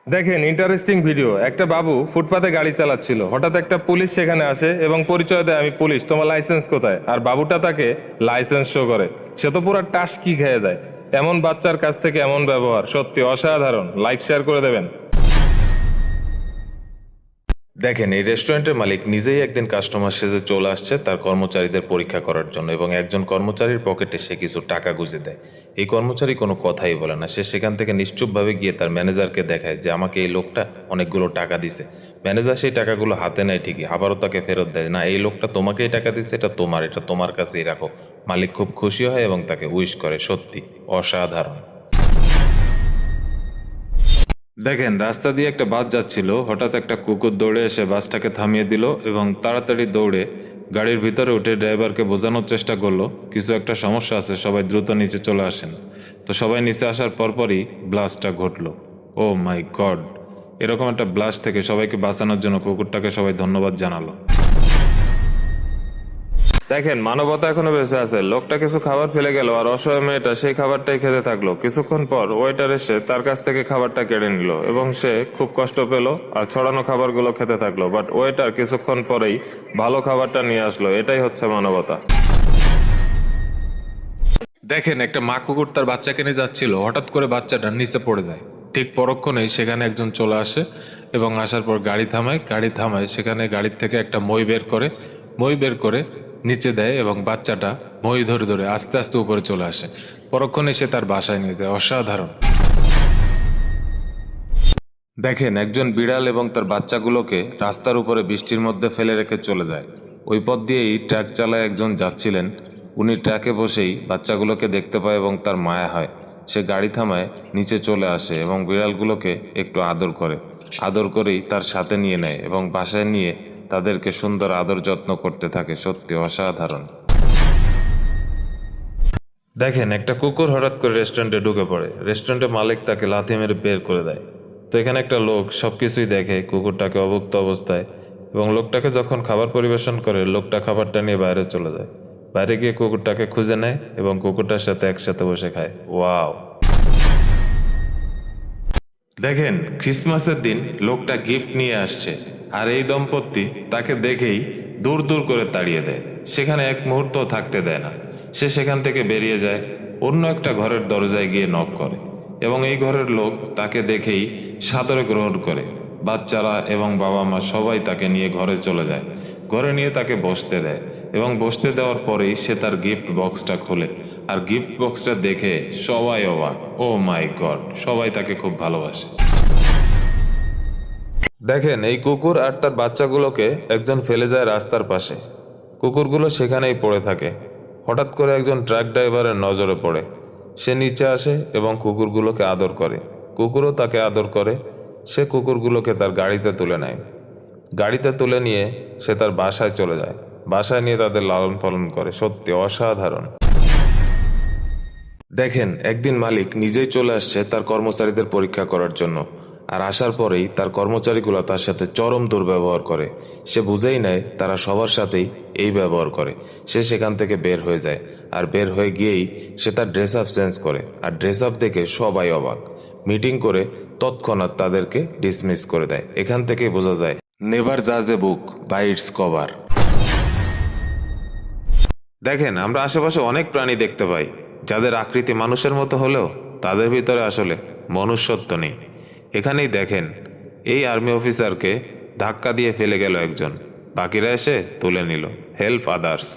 দেখেন interesting video. একটা বাবু ফুটপাতে গাড়ি চালাচ্ছিল, হঠাৎ একটা পুলিশ সেখানে আসে এবং পরিচয় দেয়, আমি পুলিশ, তোমার লাইসেন্স কোথায়? আর বাবুটা তাকে লাইসেন্স শো করে। সে তো পুরো টাসকি খেয়ে দেয়। এমন বাচ্চার কাছ থেকে এমন ব্যবহার সত্যি অসাধারণ। লাইক শেয়ার করে দেবেন। দেখেন, এই রেস্টুরেন্টের মালিক নিজেই একদিন কাস্টমার সেজে চলে আসছে তার কর্মচারীদের পরীক্ষা করার জন্য, এবং একজন কর্মচারীর পকেটে সে কিছু টাকা গুঁজে দেয়। এই কর্মচারী কোনো কথাই বলে না, সে সেখান থেকে নিশ্চুপভাবে গিয়ে তার ম্যানেজারকে দেখায় যে আমাকে এই লোকটা অনেকগুলো টাকা দিছে। ম্যানেজার সেই টাকাগুলো হাতে নেয় ঠিকই, আবারও তাকে ফেরত দেয়, না এই লোকটা তোমাকেই টাকা দিছে, এটা তোমার, এটা তোমার কাছেই রাখো। মালিক খুব খুশি হয় এবং তাকে উইশ করে। সত্যি অসাধারণ। দেখেন, রাস্তা দিয়ে একটা বাস যাচ্ছিল, হঠাৎ একটা কুকুর দৌড়ে এসে বাসটাকে থামিয়ে দিল এবং তাড়াতাড়ি দৌড়ে গাড়ির ভিতরে উঠে ড্রাইভারকে বোঝানোর চেষ্টা করলো কিছু একটা সমস্যা আছে, সবাই দ্রুত নিচে চলে আসেন। তো সবাই নিচে আসার পরপরই ব্লাস্টটা ঘটলো। ও মাই গড! এরকম একটা ব্লাস্ট থেকে সবাইকে বাঁচানোর জন্য কুকুরটাকে সবাই ধন্যবাদ জানালো। দেখেন মানবতা এখনো বেঁচে আছে। লোকটা কিছু খাবার ফেলে গেল আর অসহায় মেয়েটা সেই খাবারটাই খেতে থাকলো। কিছুক্ষণ পর ওয়েটার এসে তার কাছ থেকে খাবারটা কেড়ে নিল এবং সে খুব কষ্ট পেল আর ছড়ানো খাবারগুলো খেতে থাকলো। বাট ওয়েটার কিছুক্ষণ পরেই ভালো খাবারটা নিয়ে আসলো। এটাই হচ্ছে মানবতা। দেখেন, একটা মা কুকুর তার বাচ্চাকে নিয়ে যাচ্ছিল, হঠাৎ করে বাচ্চাটা নিচে পড়ে যায়। ঠিক পরক্ষণেই সেখানে একজন চলে আসে এবং আসার পর গাড়ি থামায় সেখানে গাড়ির থেকে একটা মই বের করে নিচে দেয় এবং বাচ্চাটা মই ধরে ধরে আস্তে আস্তে উপরে চলে আসে। পরক্ষণে সে তার বাসায় নিয়ে যায়। অসাধারণ। দেখেন, একজন বিড়াল এবং তার বাচ্চাগুলোকে রাস্তার উপরে বৃষ্টির মধ্যে ফেলে রেখে চলে যায়। ওই পথ দিয়েই ট্রাক চালায় একজন যাচ্ছিলেন। উনি ট্রাকে বসেই বাচ্চাগুলোকে দেখতে পায় এবং তার মায়া হয়। সে গাড়ি থামায়, নিচে চলে আসে এবং বিড়ালগুলোকে একটু আদর করে। আদর করেই তার সাথে নিয়ে নেয় এবং বাসায় নিয়ে তাদেরকে সুন্দর আদর যত্ন করতে থাকে। সত্যি অসাধারণ। দেখেন, একটা কুকুর হঠাৎ করে রেস্টুরেন্টে ঢুকে পড়ে। রেস্টুরেন্টের মালিক তাকে লাথি মেরে বের করে দেয়। তো এখানে একটা লোক সবকিছুই দেখে কুকুরটাকে অভুক্ত অবস্থায়, এবং লোকটাকে যখন খাবার পরিবেশন করে লোকটা খাবারটা নিয়ে বাইরে চলে যায়। বাইরে গিয়ে কুকুরটাকে খুঁজে নেয় এবং কুকুরটার সাথে একসাথে বসে খায়। ওয়াও! দেখেন, ক্রিসমাসের দিন লোকটা গিফট নিয়ে আসছে, আর এই দম্পতি তাকে দেখেই দূর দূর করে তাড়িয়ে দেয়। সেখানে এক মুহূর্ত থাকতে দেয় না। সে সেখান থেকে বেরিয়ে যায়, অন্য একটা ঘরের দরজায় গিয়ে নক করে এবং এই ঘরের লোক তাকে দেখেই সাদরে গ্রহণ করে। বাচ্চারা এবং বাবা মা সবাই তাকে নিয়ে ঘরে চলে যায়। ঘরে নিয়ে তাকে বসতে দেয় এবং বসতে দেওয়ার পরেই সে তার গিফট বক্সটা খোলে, আর গিফট বক্সটা দেখে সবাই অবাক। ও মাই গড! সবাই তাকে খুব ভালোবাসে। দেখেন, এই কুকুর আর তার বাচ্চাগুলোকে একজন ফেলে যায় রাস্তার পাশে। কুকুরগুলো সেখানেই পড়ে থাকে। হঠাৎ করে একজন ট্রাক ড্রাইভারের নজরে পড়ে। সে নিচে আসে এবং কুকুরগুলোকে আদর করে। কুকুরও তাকে আদর করে। সে কুকুরগুলোকে তার গাড়িতে তুলে নেয়। গাড়িতে তুলে নিয়ে সে তার বাসায় চলে যায়। বাসায় নিয়ে তাদের লালন পালন করে। সত্যি অসাধারণ। দেখেন, একদিন মালিক নিজেই চলে আসছে তার কর্মচারীদের পরীক্ষা করার জন্য, আর আসার পরেই তার কর্মচারীগুলো তার সাথে চরম দুর্ব্যবহার করে। সে বুঝেই নেয় তারা সবার সাথেই এই ব্যবহার করে। সে সেখান থেকে বের হয়ে যায়, আর বের হয়ে গিয়েই সে তার ড্রেস আপ চেঞ্জ করে, আর ড্রেস আপ দেখে সবাই অবাক। মিটিং করে তৎক্ষণাৎ তাদেরকে ডিসমিস করে দেয়। এখান থেকেই বোঝা যায়, নেভার জাজ এ বুক বাই ইটস কভার। দেখেন, আমরা আশেপাশে অনেক প্রাণী দেখতে পাই যাদের আকৃতি মানুষের মতো হলেও তাদের ভিতরে আসলে মনুষ্যত্ব নেই। এখানেই দেখেন, এই আর্মি অফিসারকে ধাক্কা দিয়ে ফেলে গেল একজন, বাকিরা এসে তুলে নিল। Help others.